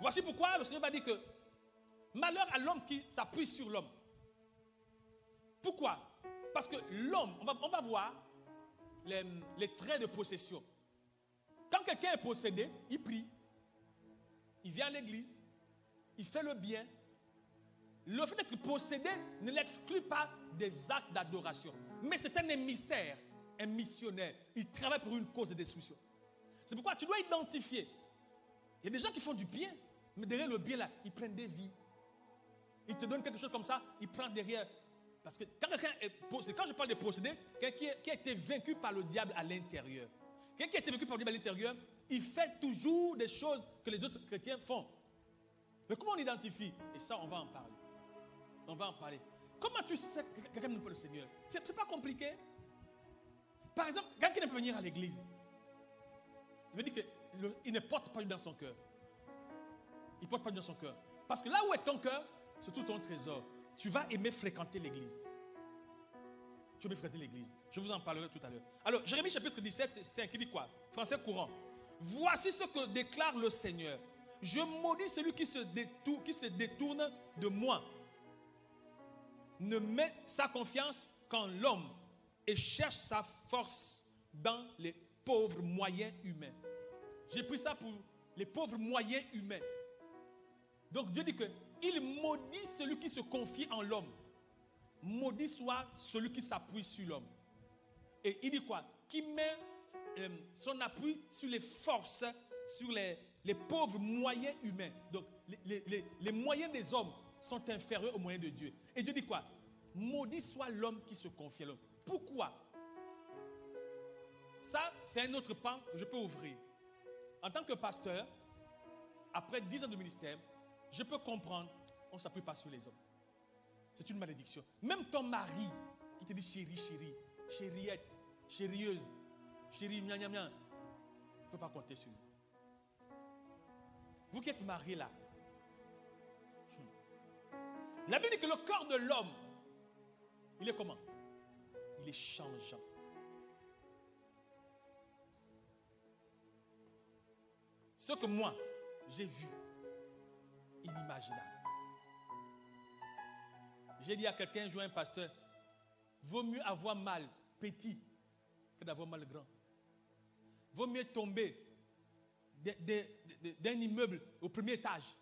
Voici pourquoi le Seigneur va dire que malheur à l'homme qui s'appuie sur l'homme. Pourquoi? Parce que l'homme, on va voir les traits de possession. Quand quelqu'un est possédé, il prie, il vient à l'église, il fait le bien. Le fait d'être possédé ne l'exclut pas des actes d'adoration. Mais c'est un émissaire, un missionnaire. Il travaille pour une cause de destruction. C'est pourquoi tu dois identifier. Il y a des gens qui font du bien, mais derrière le bien là, ils prennent des vies. Ils te donnent quelque chose comme ça, ils prennent derrière. Parce que quand quelqu'un est possédé, quand je parle de possédé, quelqu'un qui a été vaincu par le diable à l'intérieur. Quelqu'un qui a été vaincu par le diable à l'intérieur, il fait toujours des choses que les autres chrétiens font. Mais comment on identifie? Et ça, on va en parler. On va en parler. Comment tu sais que quelqu'un n'aime pas le Seigneur? C'est pas compliqué. Par exemple, quelqu'un qui ne peut venir à l'église, ça veut dire qu'il ne porte pas Dieu dans son cœur. Il ne porte pas Dieu dans son cœur. Parce que là où est ton cœur, c'est tout ton trésor. Tu vas aimer fréquenter l'église. Tu vas aimer fréquenter l'église. Je vous en parlerai tout à l'heure. Alors, Jérémie chapitre 17, 5, il dit quoi? Français courant. Voici ce que déclare le Seigneur. Je maudis celui qui se détourne de moi. Ne met sa confiance qu'en l'homme et cherche sa force dans les pauvres moyens humains. J'ai pris ça pour les pauvres moyens humains. Donc Dieu dit que il maudit celui qui se confie en l'homme. Maudit soit celui qui s'appuie sur l'homme. Et il dit quoi? Qui met son appui sur les forces, sur les pauvres moyens humains. Donc les moyens des hommes sont inférieurs aux moyens de Dieu. Et Dieu dit quoi? Maudit soit l'homme qui se confie à l'homme. Pourquoi? Ça, c'est un autre pan que je peux ouvrir. En tant que pasteur, après 10 ans de ministère, je peux comprendre, on ne s'appuie pas sur les hommes. C'est une malédiction. Même ton mari qui te dit chérie, chérie, chériette, chérieuse, chérie, mia, mia, mia, il ne faut pas compter sur lui. Vous qui êtes mariés là, la Bible dit que le corps de l'homme, il est comment? Il est changeant. Ce que moi, j'ai vu, inimaginable. J'ai dit à quelqu'un, je vois un pasteur, vaut mieux avoir mal petit que d'avoir mal grand. Vaut mieux tomber d'un immeuble au premier étage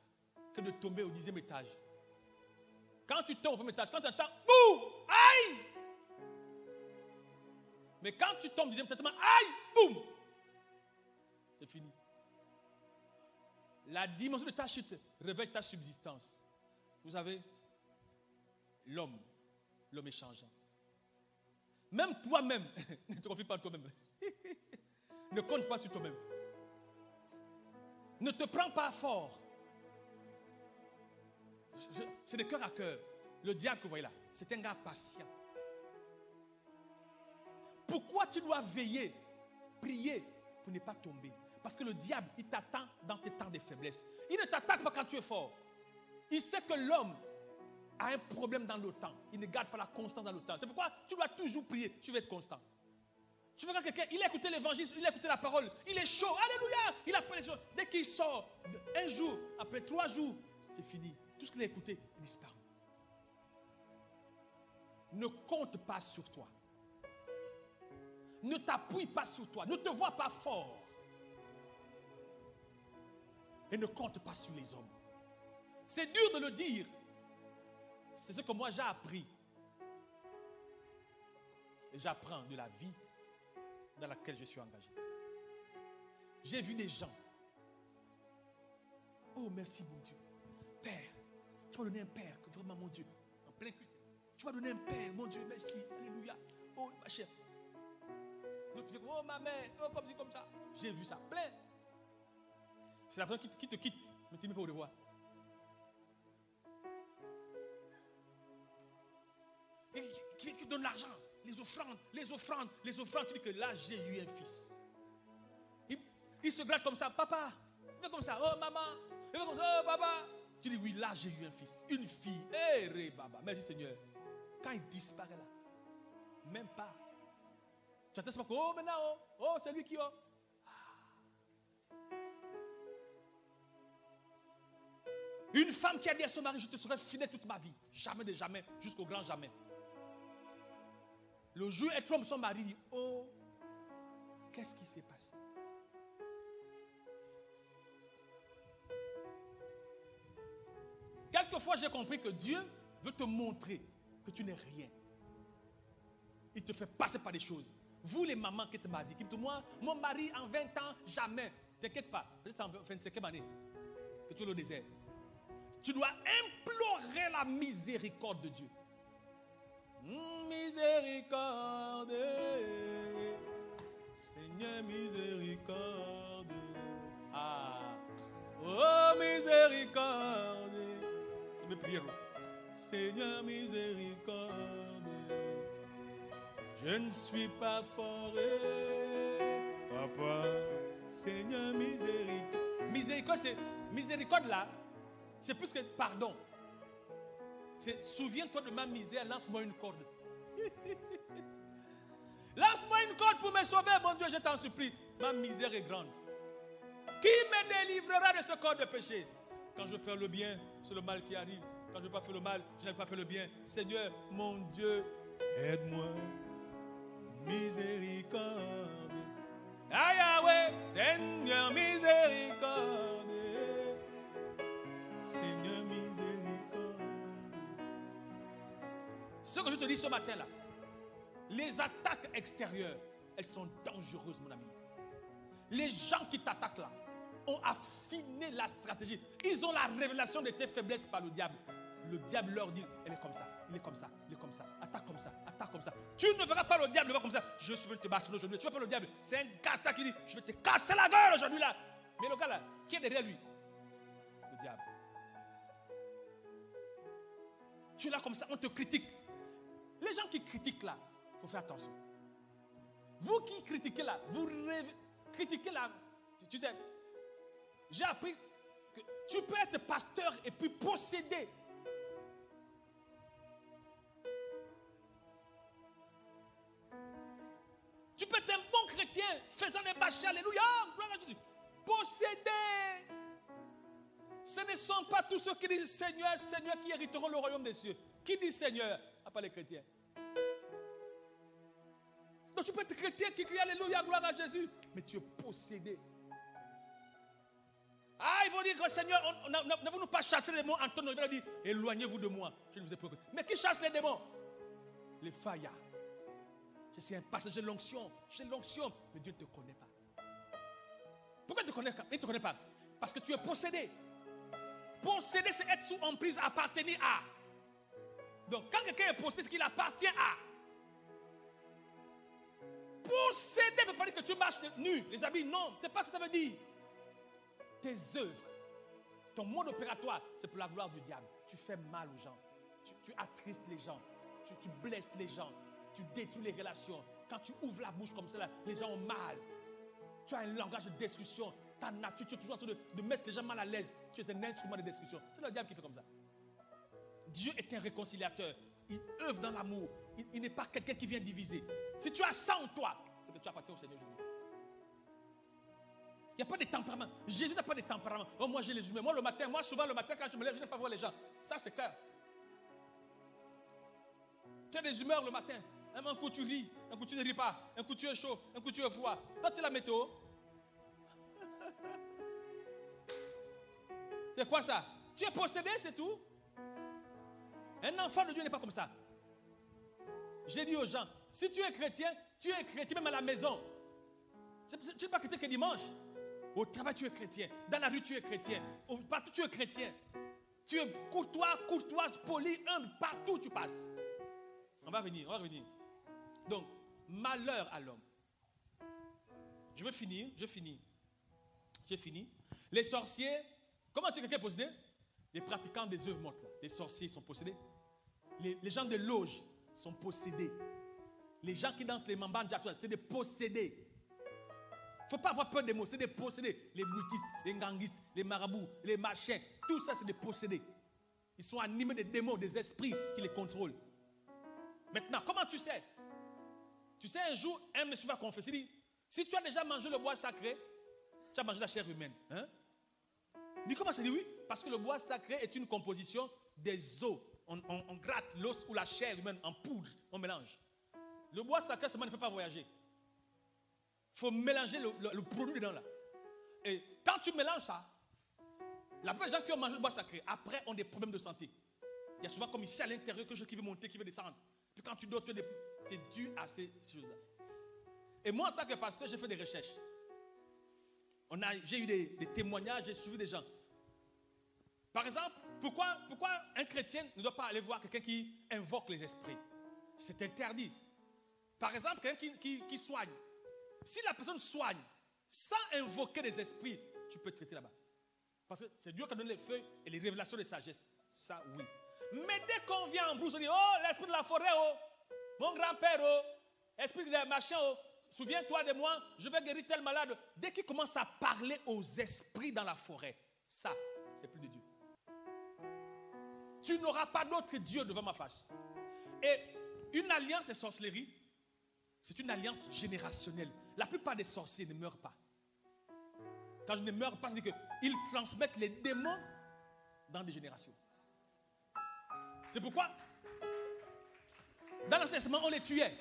que de tomber au 10e étage. Quand tu tombes au premier étage, quand tu entends boum, aïe! Mais quand tu tombes au 10e étage, aïe, boum! C'est fini. La dimension de ta chute révèle ta subsistance. Vous savez, l'homme est changeant. Même toi-même, ne te confie pas en toi-même. Ne compte pas sur toi-même. Ne te prends pas fort. C'est de cœur à cœur. Le diable que vous voyez là, c'est un gars patient. Pourquoi tu dois veiller, prier pour ne pas tomber? Parce que le diable, il t'attend dans tes temps de faiblesse. Il ne t'attaque pas quand tu es fort. Il sait que l'homme a un problème dans le temps. Il ne garde pas la constance dans le temps. C'est pourquoi tu dois toujours prier. Tu vas être constant. Tu vois quand quelqu'un, il a écouté l'évangile, il a écouté la parole, il est chaud, alléluia, il a pris les choses. Dès qu'il sort, un jour, après 3 jours, c'est fini. Tout ce qu'il a écouté, il disparaît. Ne compte pas sur toi. Ne t'appuie pas sur toi. Ne te vois pas fort. Et ne compte pas sur les hommes. C'est dur de le dire. C'est ce que moi j'ai appris. Et j'apprends de la vie dans laquelle je suis engagé. J'ai vu des gens. Oh, merci mon Dieu. Père, tu m'as donné un père, vraiment mon Dieu. En plein culte. Tu m'as donné un père, mon Dieu, merci. Alléluia. Oh, ma chère. Donc tu fais, oh, ma mère, oh, comme ci, comme ça. J'ai vu ça plein. C'est la personne qui te quitte, mais tu n'es pas au revoir. Qui donne l'argent, les offrandes. Tu dis que là, j'ai eu un fils. Il se gratte comme ça, papa. Il fait comme ça, oh maman. Il fait comme ça, oh papa. Tu dis, oui, là, j'ai eu un fils. Une fille. Hé, baba. Merci Seigneur. Quand il disparaît là, même pas. Tu attends pas que, oh maintenant, oh, c'est lui qui, oh. Une femme qui a dit à son mari, je te serai fidèle toute ma vie. Jamais de jamais, jusqu'au grand jamais. Le jour où elle trompe son mari, dit, oh, qu'est-ce qui s'est passé? Quelquefois, j'ai compris que Dieu veut te montrer que tu n'es rien. Il te fait passer par des choses. Vous, les mamans qui êtes mariées, qui me disent, moi, mon mari en 20 ans, jamais. T'inquiète pas, c'est en 25e année que tu es au désert. Tu dois implorer la miséricorde de Dieu. Miséricorde, Seigneur miséricorde. Ah, oh miséricorde. C'est mes prières. Seigneur miséricorde. Je ne suis pas foré, papa. Seigneur miséricorde. Miséricorde, c'est miséricorde là. C'est plus que pardon. C'est souviens-toi de ma misère, lance-moi une corde. Lance-moi une corde pour me sauver, mon Dieu, je t'en supplie. Ma misère est grande. Qui me délivrera de ce corps de péché? Quand je fais le bien, c'est le mal qui arrive. Quand je ne pas faire le mal, je n'ai pas fait le bien. Seigneur, mon Dieu, aide-moi. Miséricorde. Ah Yahweh, Seigneur, miséricorde. Seigneur, miséricorde. Ce que je te dis ce matin-là, les attaques extérieures, elles sont dangereuses, mon ami. Les gens qui t'attaquent là ont affiné la stratégie. Ils ont la révélation de tes faiblesses par le diable. Le diable leur dit, elle est comme ça, il est comme ça, il est comme ça, attaque comme ça, attaque comme ça. Tu ne verras pas le diable le voir comme ça. Je suis venu te bastonner aujourd'hui. Tu ne vois pas le diable. C'est un casse qui dit, je vais te casser la gueule aujourd'hui là. Mais le gars là, qui est derrière lui? Le diable. Tu es là comme ça, on te critique. Les gens qui critiquent là, il faut faire attention. Vous qui critiquez là, vous critiquez là, tu sais, j'ai appris que tu peux être pasteur et puis posséder. Tu peux être un bon chrétien, faisant des bâchés, alléluia, gloire à Jésus. Posséder. Ce ne sont pas tous ceux qui disent Seigneur, Seigneur qui hériteront le royaume des cieux. Qui dit Seigneur? À part les chrétiens. Donc tu peux être chrétien qui crie alléluia, gloire à Jésus, mais tu es possédé. Ah, ils vont dire que Seigneur, n'avons-nous pas chassé les démons? Antoine va dire, éloignez-vous de moi, je ne vous ai pas cru. Mais qui chasse les démons? Les faillas. Je suis un pasteur, j'ai l'onction, mais Dieu ne te connaît pas. Pourquoi il ne te connaît pas? Il ne te connaît pas. Parce que tu es possédé. Posséder, c'est être sous emprise, appartenir à. Donc, quand quelqu'un est possédé, c'est qu'il appartient à. Posséder ne veut pas dire que tu marches nu, les habits, non. C'est pas ce que ça veut dire. Tes œuvres, ton mode opératoire, c'est pour la gloire du diable. Tu fais mal aux gens. Tu attristes les gens. Tu blesses les gens. Tu détruis les relations. Quand tu ouvres la bouche comme ça, là, les gens ont mal. Tu as un langage de destruction. Ta nature, tu es toujours en train de mettre les gens mal à l'aise. Tu es un instrument de destruction. C'est le diable qui fait comme ça. Dieu est un réconciliateur. Il œuvre dans l'amour. Il n'est pas quelqu'un qui vient diviser. Si tu as ça en toi, c'est que tu appartiens au Seigneur Jésus. Il n'y a pas de tempérament. Jésus n'a pas de tempérament. Oh, moi j'ai les humains. Moi souvent le matin quand je me lève, je n'aime pas voir les gens. Ça c'est clair. Tu as des humeurs le matin. Un coup tu ris, un coup tu ne ris pas, un coup tu es chaud, un coup tu es froid. Toi tu es la météo. C'est quoi ça? Tu es possédé, c'est tout. Un enfant de Dieu n'est pas comme ça. J'ai dit aux gens, si tu es chrétien même à la maison. Tu n'es pas chrétien que dimanche. Au travail tu es chrétien, dans la rue tu es chrétien, partout tu es chrétien. Tu es courtoise, poli, humble, partout tu passes. On va revenir. Donc, malheur à l'homme. Je finis. Les sorciers, comment tu es quelqu'un possédé? Les pratiquants des œuvres mortes, là. Les sorciers sont possédés. Les gens de loge sont possédés. Les gens qui dansent les mambanjas, c'est des possédés. Il ne faut pas avoir peur des mots, c'est des possédés. Les bouddhistes, les ganguistes, les marabouts, les machins, tout ça c'est des possédés. Ils sont animés des démons, des esprits qui les contrôlent. Maintenant, comment tu sais? Tu sais, un jour, un monsieur va confesser, il dit, si tu as déjà mangé le bois sacré, tu as mangé la chair humaine. Hein? dit comment ça? Dit oui, parce que le bois sacré est une composition des os. On gratte l'os ou la chair humaine en poudre, on mélange. Le bois sacré seulement ne peut pas voyager. Il faut mélanger le produit dedans là. Et quand tu mélanges ça, la plupart des gens qui ont mangé le bois sacré, après ont des problèmes de santé. Il y a souvent comme ici à l'intérieur quelque chose qui veut monter, qui veut descendre. Puis quand tu dors, c'est dû à ces choses-là. Et moi, en tant que pasteur, j'ai fait des recherches. J'ai eu des témoignages, j'ai suivi des gens. Par exemple, pourquoi un chrétien ne doit pas aller voir quelqu'un qui invoque les esprits? C'est interdit. Par exemple, quelqu'un qui soigne. Si la personne soigne sans invoquer les esprits, tu peux traiter là-bas. Parce que c'est Dieu qui donne les feuilles et les révélations de sagesse. Ça, oui. Mais dès qu'on vient en brousse, on dit, oh, l'esprit de la forêt, oh, mon grand-père, oh, esprit de machin, oh, souviens-toi de moi, je vais guérir tel malade. Dès qu'il commence à parler aux esprits dans la forêt, ça, c'est plus de Dieu. Tu n'auras pas d'autre Dieu devant ma face. Et une alliance de sorcellerie, c'est une alliance générationnelle. La plupart des sorciers ne meurent pas. Quand je ne meurs pas, c'est qu'ils transmettent les démons dans des générations. C'est pourquoi, dans l'Ancien Testament, on les tuait.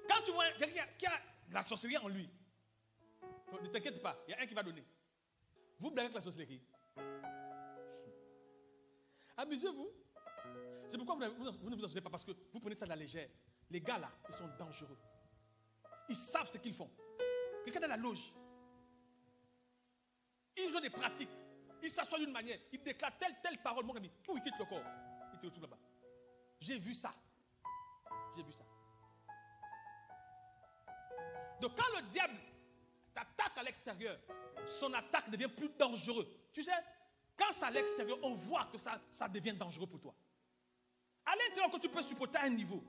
Quand tu vois quelqu'un qui a la sorcellerie en lui, ne t'inquiète pas, il y a un qui va donner. Vous blaguez avec la sorcellerie. Amusez-vous. C'est pourquoi vous ne vous amusez pas, parce que vous prenez ça de la légère. Les gars là, ils sont dangereux. Ils savent ce qu'ils font. Quelqu'un dans la loge, ils ont des pratiques. Ils s'assoient d'une manière, ils déclarent telle parole. Mon ami, il quitte le corps. Il te retrouve là-bas. J'ai vu ça. J'ai vu ça. Donc quand le diable t'attaque à l'extérieur, son attaque devient plus dangereuse. Tu sais, quand c'est à l'extérieur, on voit que ça devient dangereux pour toi. À l'intérieur, que tu peux supporter à un niveau.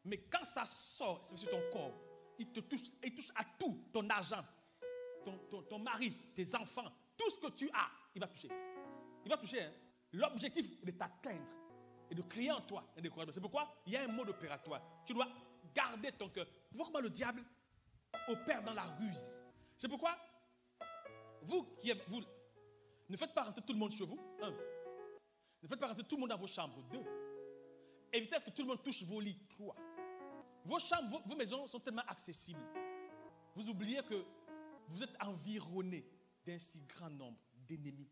Mais quand ça sort, c'est sur ton corps, il touche à tout, ton argent, ton mari, tes enfants, tout ce que tu as, il va toucher. Il va toucher. Hein? L'objectif est de t'atteindre et de créer en toi un découragement. C'est pourquoi il y a un mode opératoire. Tu dois garder ton cœur. Tu vois comment le diable opère dans la ruse. C'est pourquoi vous ne faites pas rentrer tout le monde chez vous. 1. Ne faites pas rentrer tout le monde dans vos chambres. 2. Évitez à ce que tout le monde touche vos lits. 3. Vos chambres, vos maisons sont tellement accessibles. Vous oubliez que vous êtes environné d'un si grand nombre d'ennemis.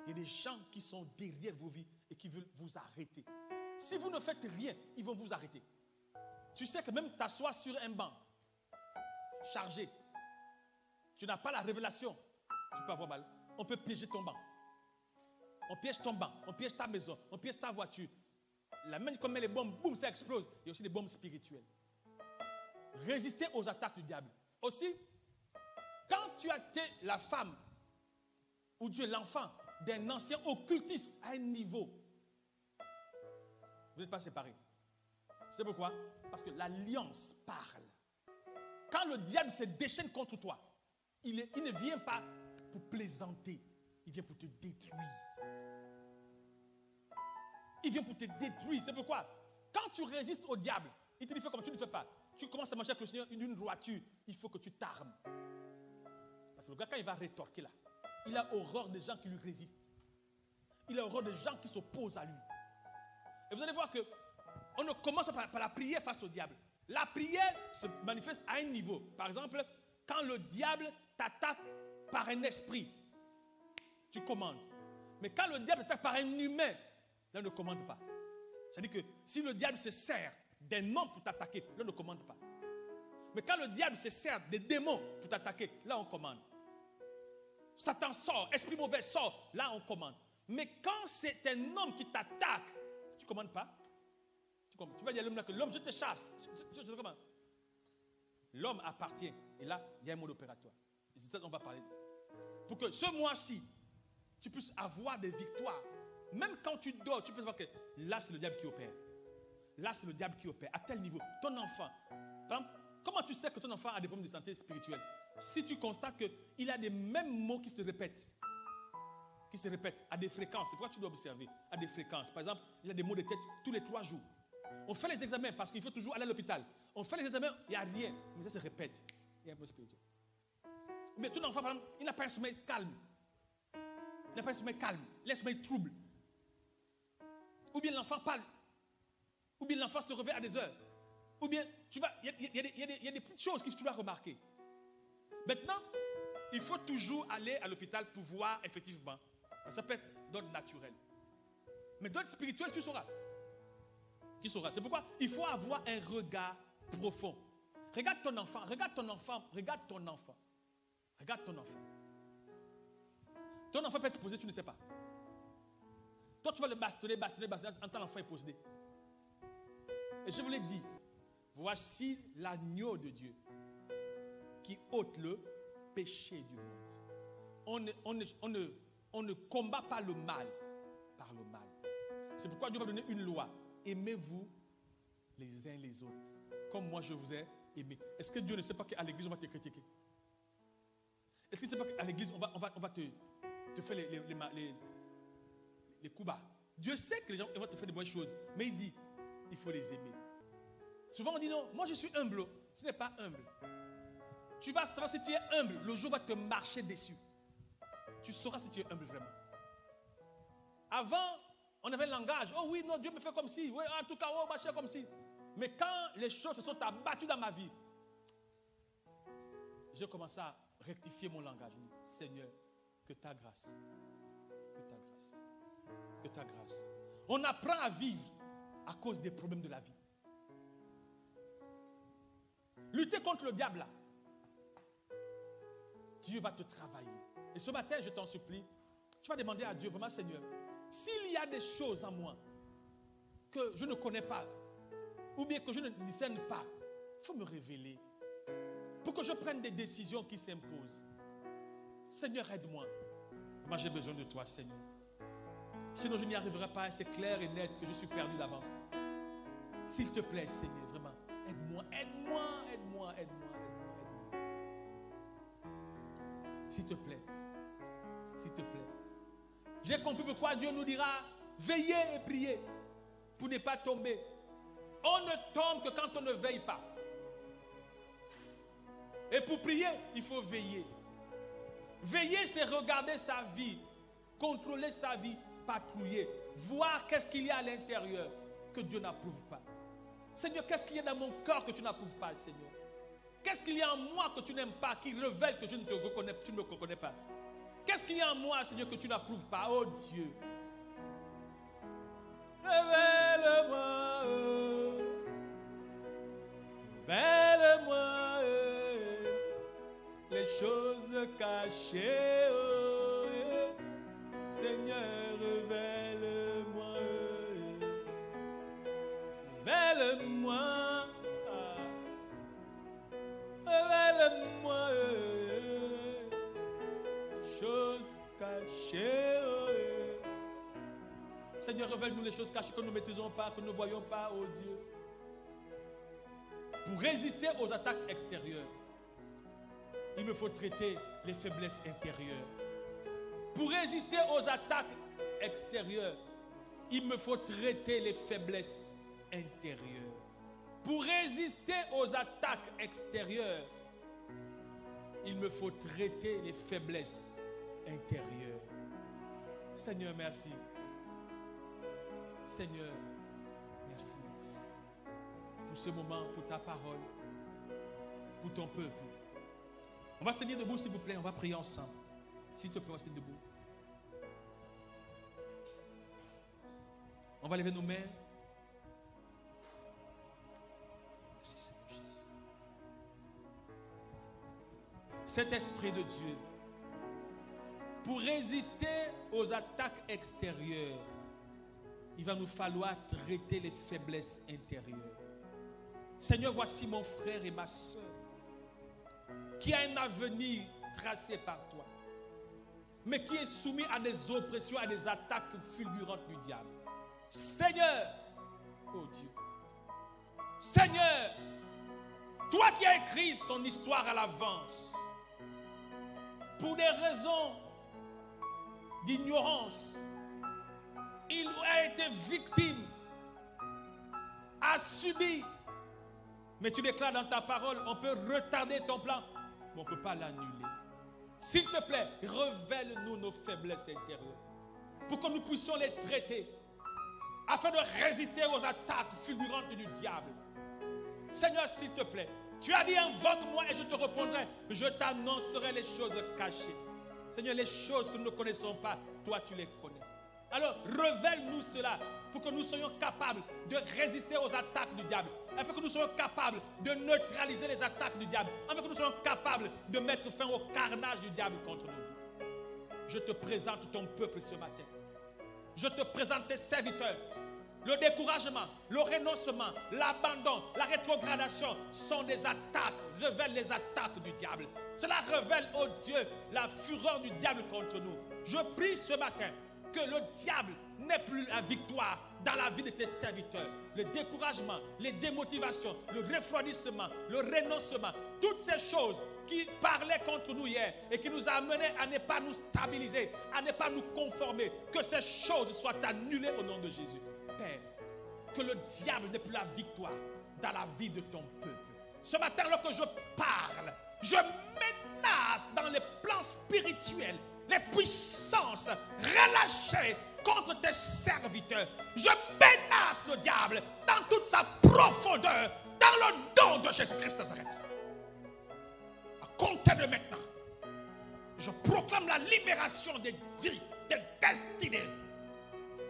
Il y a des gens qui sont derrière vos vies et qui veulent vous arrêter. Si vous ne faites rien, ils vont vous arrêter. Tu sais que même t'asseoir sur un banc chargé, tu n'as pas la révélation, tu peux avoir mal. On peut piéger ton banc. On piège ton banc, on piège ta maison, on piège ta voiture. La main qu'on met les bombes, boum, ça explose. Il y a aussi des bombes spirituelles. Résister aux attaques du diable. Aussi, quand tu as été la femme ou tu es l'enfant d'un ancien occultiste à un niveau, vous n'êtes pas séparés. C'est pourquoi? Parce que l'alliance parle. Quand le diable se déchaîne contre toi, il ne vient pas pour plaisanter, il vient pour te détruire. Il vient pour te détruire. C'est pourquoi, quand tu résistes au diable, il te dit fais comme tu ne fais pas. Tu commences à marcher avec le Seigneur d'une droiture, il faut que tu t'armes. Parce que le gars, quand il va rétorquer là, il a horreur des gens qui lui résistent. Il a horreur des gens qui s'opposent à lui. Et vous allez voir que on ne commence pas par la prière face au diable. La prière se manifeste à un niveau. Par exemple, quand le diable t'attaque par un esprit, tu commandes. Mais quand le diable t'attaque par un humain, là, on ne commande pas. C'est-à-dire que si le diable se sert d'un homme pour t'attaquer, là, on ne commande pas. Mais quand le diable se sert des démons pour t'attaquer, là, on commande. Satan sort, esprit mauvais sort, là, on commande. Mais quand c'est un homme qui t'attaque, tu ne commandes pas. Tu vas dire à l'homme là que l'homme, je te chasse. L'homme appartient. Et là, il y a un mode opératoire. Et c'est ça dont on va parler. Pour que ce mois-ci, tu puisses avoir des victoires. Même quand tu dors, tu peux savoir que là, c'est le diable qui opère. Là, c'est le diable qui opère. À tel niveau, ton enfant. Comment tu sais que ton enfant a des problèmes de santé spirituelle? Si tu constates qu'il a des mêmes mots qui se répètent. Qui se répètent à des fréquences. C'est pourquoi tu dois observer. À des fréquences. Par exemple, il a des maux de tête tous les 3 jours. On fait les examens parce qu'il faut toujours aller à l'hôpital. On fait les examens, il n'y a rien. Mais ça se répète. Il y a un peu spirituel. Mais ton enfant, par exemple, il n'a pas un sommeil calme. n'a pas le sommeil calme, le sommeil trouble. Ou bien l'enfant parle. Ou bien l'enfant se réveille à des heures. Ou bien, tu vas, il y a des petites choses que tu dois remarquer. Maintenant, il faut toujours aller à l'hôpital pour voir effectivement. Ça peut être d'ordre naturel. Mais d'ordre spirituel, tu sauras. Tu sauras. C'est pourquoi il faut avoir un regard profond. Regarde ton enfant, regarde ton enfant, regarde ton enfant. Regarde ton enfant. Ton enfant peut être posé, tu ne sais pas. Toi, tu vas le bastonner, en tant l'enfant est posé. Et je vous l'ai dit, voici l'agneau de Dieu qui ôte le péché du monde. On ne combat pas le mal par le mal. C'est pourquoi Dieu va donner une loi. Aimez-vous les uns les autres, comme moi je vous ai aimé. Est-ce que Dieu ne sait pas qu'à l'église on va te critiquer? Est-ce qu'il ne sait pas qu'à l'église on va te faire les coups bas? Dieu sait que les gens vont te faire de bonnes choses, mais il dit, il faut les aimer. Souvent on dit non, moi je suis humble. Ce n'est pas humble. Tu vas savoir si tu es humble, le jour va te marcher dessus. Tu sauras si tu es humble vraiment. Avant, on avait le langage. Oh oui, non, Dieu me fait comme si. Oui, en tout cas, oh, marcher comme si. Mais quand les choses se sont abattues dans ma vie, j'ai commencé à rectifier mon langage. Je dis, Seigneur, que ta grâce, que ta grâce, que ta grâce. On apprend à vivre à cause des problèmes de la vie. Lutter contre le diable là. Dieu va te travailler. Et ce matin, je t'en supplie, tu vas demander à Dieu, vraiment Seigneur, s'il y a des choses en moi que je ne connais pas, ou bien que je ne discerne pas, il faut me révéler pour que je prenne des décisions qui s'imposent. Seigneur, aide-moi. Moi, j'ai besoin de toi, Seigneur. Sinon, je n'y arriverai pas. C'est clair et net que je suis perdu d'avance. S'il te plaît, Seigneur, vraiment, aide-moi, aide-moi, aide-moi, aide-moi, aide-moi, aide-moi. S'il te plaît, s'il te plaît. J'ai compris pourquoi Dieu nous dira, veillez et priez pour ne pas tomber. On ne tombe que quand on ne veille pas. Et pour prier, il faut veiller. Veiller, c'est regarder sa vie, contrôler sa vie, patrouiller, voir qu'est-ce qu'il y a à l'intérieur que Dieu n'approuve pas. Seigneur, qu'est-ce qu'il y a dans mon cœur que tu n'approuves pas, Seigneur? Qu'est-ce qu'il y a en moi que tu n'aimes pas, qui révèle que je ne te reconnais, tu ne me reconnais pas? Qu'est-ce qu'il y a en moi, Seigneur, que tu n'approuves pas? Oh Dieu. Révèle-moi, révèle-moi les choses cachées. Seigneur, révèle-moi, révèle-moi, révèle-moi les choses cachées. Seigneur, révèle-nous les choses cachées que nous ne maîtrisons pas, que nous ne voyons pas, oh Dieu. Pour résister aux attaques extérieures, il me faut traiter les faiblesses intérieures. Pour résister aux attaques extérieures, il me faut traiter les faiblesses intérieures. Pour résister aux attaques extérieures, il me faut traiter les faiblesses intérieures. Seigneur, merci. Seigneur, merci pour ce moment, pour ta parole, pour ton peuple. On va se tenir debout, s'il vous plaît, on va prier ensemble. S'il te plaît, on va se tenir debout. On va lever nos mains. Merci Seigneur Jésus. Cet esprit de Dieu, pour résister aux attaques extérieures, il va nous falloir traiter les faiblesses intérieures. Seigneur, voici mon frère et ma soeur qui a un avenir tracé par toi, mais qui est soumis à des oppressions, à des attaques fulgurantes du diable. Seigneur, oh Dieu, Seigneur, toi qui as écrit son histoire à l'avance, pour des raisons d'ignorance, il a été victime, a subi. Mais tu déclares dans ta parole, on peut retarder ton plan, mais on ne peut pas l'annuler. S'il te plaît, révèle-nous nos faiblesses intérieures pour que nous puissions les traiter afin de résister aux attaques fulgurantes du diable. Seigneur, s'il te plaît, tu as dit invoque-moi et je te répondrai. Je t'annoncerai les choses cachées. Seigneur, les choses que nous ne connaissons pas, toi tu les connais. Alors, révèle-nous cela pour que nous soyons capables de résister aux attaques du diable, afin que nous soyons capables de neutraliser les attaques du diable, afin que nous soyons capables de mettre fin au carnage du diable contre nous. Je te présente ton peuple ce matin. Je te présente tes serviteurs. Le découragement, le renoncement, l'abandon, la rétrogradation sont des attaques, révèlent les attaques du diable. Cela révèle, oh Dieu, la fureur du diable contre nous. Je prie ce matin que le diable n'ait plus la victoire dans la vie de tes serviteurs. Le découragement, les démotivations, le refroidissement, le renoncement, toutes ces choses qui parlaient contre nous hier et qui nous a amenés à ne pas nous stabiliser, à ne pas nous conformer, que ces choses soient annulées au nom de Jésus. Père, que le diable n'ait plus la victoire dans la vie de ton peuple. Ce matin, lorsque je parle, je menace dans les plans spirituels les puissances relâchées contre tes serviteurs. Je menace le diable dans toute sa profondeur, dans le nom de Jésus-Christ de Nazareth. À compter de maintenant, je proclame la libération des vies, des destinées,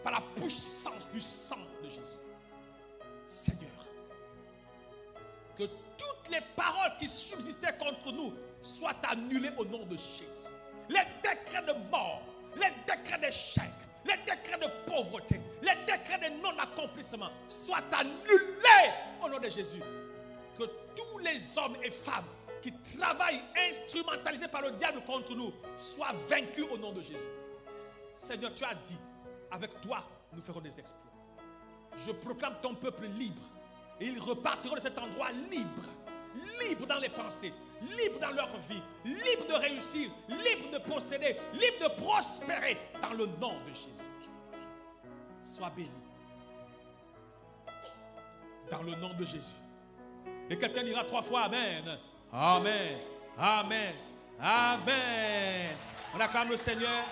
par la puissance du sang de Jésus. Seigneur, que toutes les paroles qui subsistaient contre nous soient annulées au nom de Jésus. Les décrets de mort, les décrets d'échec, les décrets de pauvreté, les décrets de non-accomplissement soient annulés au nom de Jésus. Que tous les hommes et femmes qui travaillent instrumentalisés par le diable contre nous soient vaincus au nom de Jésus. Seigneur, tu as dit, avec toi, nous ferons des exploits. Je proclame ton peuple libre. Et ils repartiront de cet endroit libre. Libre dans les pensées, libre dans leur vie, libre de réussir, libre de posséder, libre de prospérer dans le nom de Jésus. Sois béni. Dans le nom de Jésus. Et quelqu'un dira 3 fois Amen. Amen. Amen. Amen. On acclame le Seigneur.